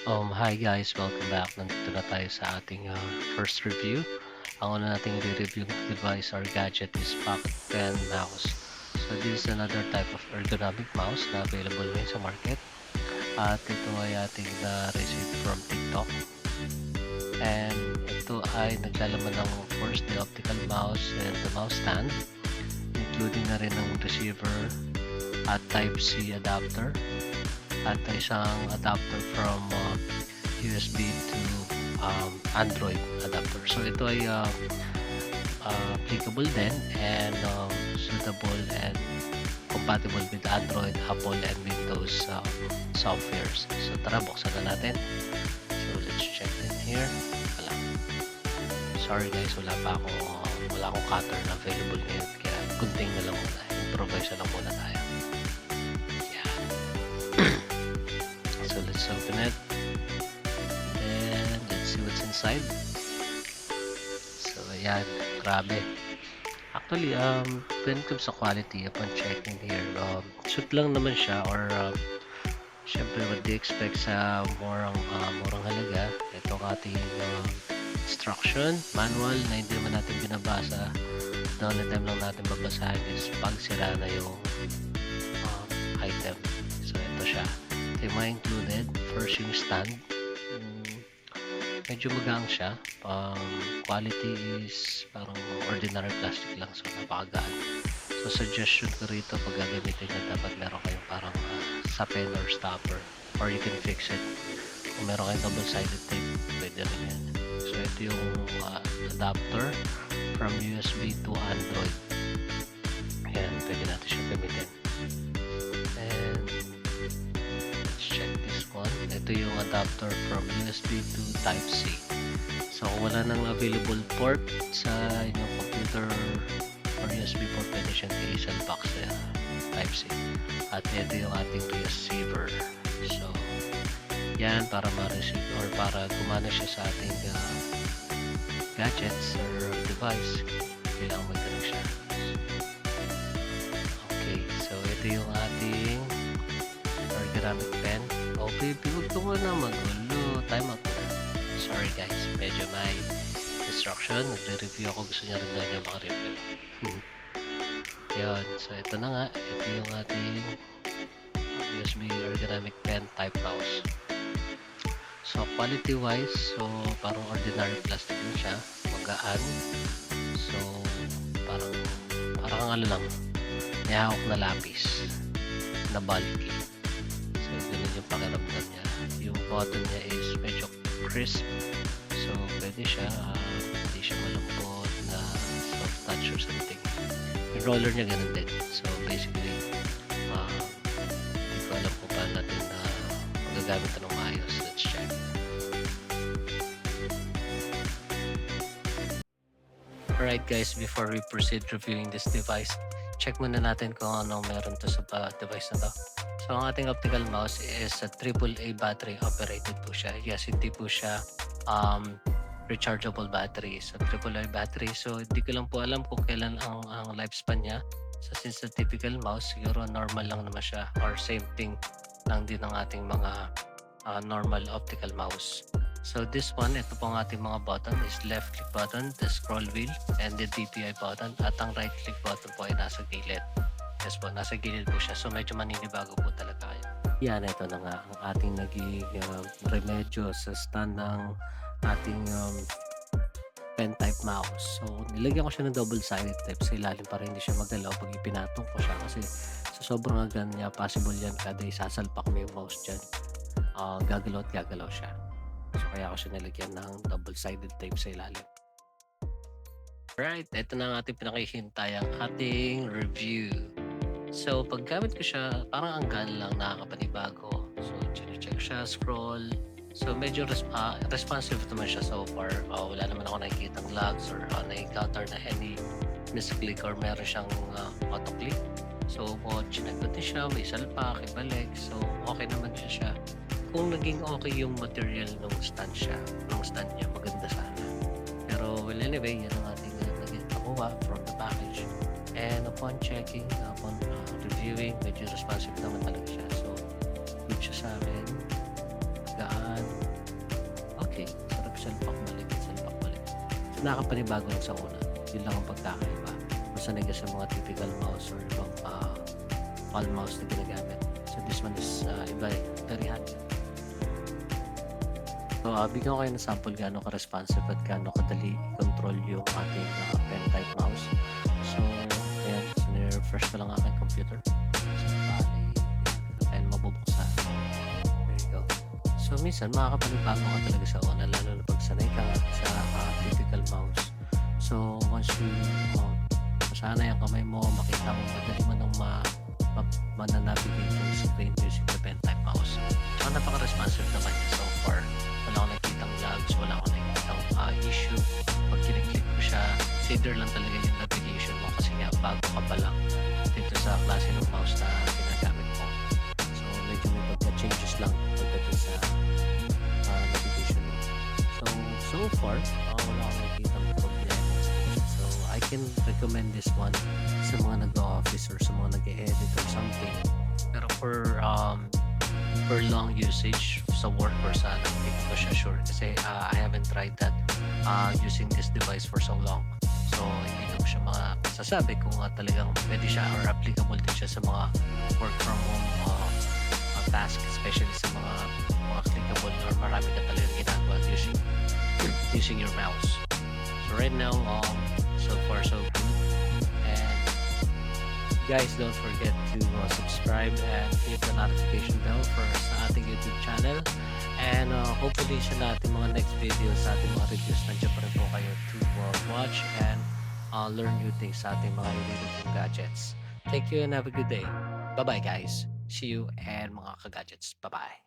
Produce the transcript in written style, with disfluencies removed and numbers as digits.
Hi guys, welcome back. Nandito na tayo sa ating first review. Ang una nating i-review ng device or gadget is Pocket Pen Mouse. So this is another type of ergonomic mouse na available ngayon sa market. At ito ay ating na-receive from TikTok. And ito ay naglalaman ng first the optical mouse and the mouse stand, including na rin ng receiver at Type-C adapter at isang adapter from USB to Android adapter. So ito ay applicable din and suitable and compatible with Android, Apple, and Windows softwares. So tara, buksan na natin. So let's check in here. Wala. Sorry guys, wala akong cutter na available ngayon. Kaya kunting na lang muna. Improvise na lang muna tayo. Yeah. So let's open it. And let's see what's inside. So ayan, grabe. Actually, when it comes sa quality, upon checking here, shoot lang naman siya or syempre what do you expect sa murang halaga. Ito ang ating instruction manual na hindi naman natin binabasa. The only time lang natin babasahin is pag sira na yung item. So ito siya. Ito yung mga included. First yung stand. Medyo magaan siya. Quality is parang ordinary plastic lang. So napakagaan. So suggestion ko rito pag gagamitin nyo, dapat meron kayong parang sapin or stopper. Or you can fix it. Kung meron kayong double-sided tape, pwede rin yan. So ito yung adapter from USB to Android. Ayan, pwede natin siya gamitin. And let's check this one. Ito yung adapter from USB to Type-C. So kung wala nang available port sa inyong computer or USB port, pwede siyang i-salpak sa Type-C. At ito yung ating receiver. So yan, para ma-receive or para gumana siya sa ating gadgets or device, kailangan may connection. Okay, so ito yung ating ergonomic pen. Oh baby, huwag ka muna magulo. Time out na. Sorry guys, medyo may instruction. Nagre-review ako. Gusto niya rin na niya maka-review. Yun, so ito na nga. Ito yung ating USB ergonomic pen type mouse. So quality wise, so parang ordinary plastic din siya, magaan. So parang ano lang, may hawak na lapis na bulky. So ganun yung pakiramdam niya. Yung button niya is medyo crisp. So pwede siya, hindi siya malambot na soft touch or something. Yung roller niya ganun din. So basically, hindi ko alam kung paano natin magagamit ito ng maayos. Let's check. Alright guys, before we proceed reviewing this device, check muna natin kung ano meron to sa device na to. So ang ating optical mouse is a AAA battery operated po siya. Yes, hindi po siya rechargeable battery. So AAA battery. So hindi ko lang po alam kung kailan ang lifespan niya. So since the typical mouse, siguro normal lang naman siya or same thing lang din ng ating mga normal optical mouse. So this one, ito po ang ating mga button is left click button, the scroll wheel, and the DPI button. At ang right click button po ay nasa gilid. Yes po, nasa gilid po siya. So medyo maninibago po talaga kayo. Yan, ito na nga ang ating naging remedyo sa stand ng ating pen type mouse. So nilagyan ko siya ng double-sided tape sa ilalim para hindi siya magalaw pag ipinatong ko siya. Kasi sa sobrang agan niya, possible yan kada isasalpak mo yung mouse dyan. Gagalaw at gagalaw siya. So kaya ako siya nilagyan ng double-sided tape sa ilalim. Right, ito na ang ating pinakihintay, ang ating review. So paggamit ko siya, parang ang gaan lang, nakakapanibago. So check siya, scroll. So medyo responsive naman siya so far. Wala naman ako nakikitang lags or na-encounter na any misclick or meron siyang auto-click. So chinek ko din siya, may salpak, ibalik. So okay naman siya. Kung naging okay yung material ng stand niya, maganda sana. Pero well anyway, yan ang ating naging nakuha from the package. And upon checking, upon reviewing, medyo responsive naman talaga siya. So, good siya sa akin. Gaan. nakakapanibago lang sa una. Yun lang ang pagkakaiba. Kung sanay ka sa mga typical mouse or ibang palm mouse na ginagamit. So this one is iba eh, very handy. So, bigyan ko kayo ng sample gaano ka-responsive at gaano kadali i-control yung ating pen type mouse. So, ayan, refresh ko lang aking computer. So, bali, ayan, mabubuksan. There you go. So, minsan makakapanibago ka talaga sa una, lalo na pag sanay ka nga sa typical mouse. So, once you masanay ang kamay mo, makita mo, madali mo nang mananavigate yung screen using the pen type mouse. So, napaka-responsive naman niya so far. Wala akong nakikitang lags, wala akong nakikitang issue. Pag kiniklik ko siya, consider lang talaga yung navigation mo kasi nga bago ka pa lang dito sa klase ng mouse na ginagamit mo. So, medyo may pagka-changes lang pagdating sa navigation mo. So far, wala akong nakikitang problem. So, I can recommend this one sa mga nag-office or sa mga nag-edit or something. Pero for long usage sa work or sa hindi ko siya sure kasi I haven't tried that using this device for so long. So hindi ko siya masasabi kung talagang pwede siya or applicable din siya sa mga work from home task, especially sa mga clickable or marami ka talagang ginagawa using your mouse. So right now, so far so good. And guys, don't forget to subscribe and hit the notification bell for sa ating YouTube channel. And hopefully sa ating mga next videos, sa ating mga reviews, nandiyan pa rin po kayo to watch and learn new things sa ating mga related gadgets. Thank you and have a good day. Bye-bye guys. See you and mga ka-gadgets. Bye-bye.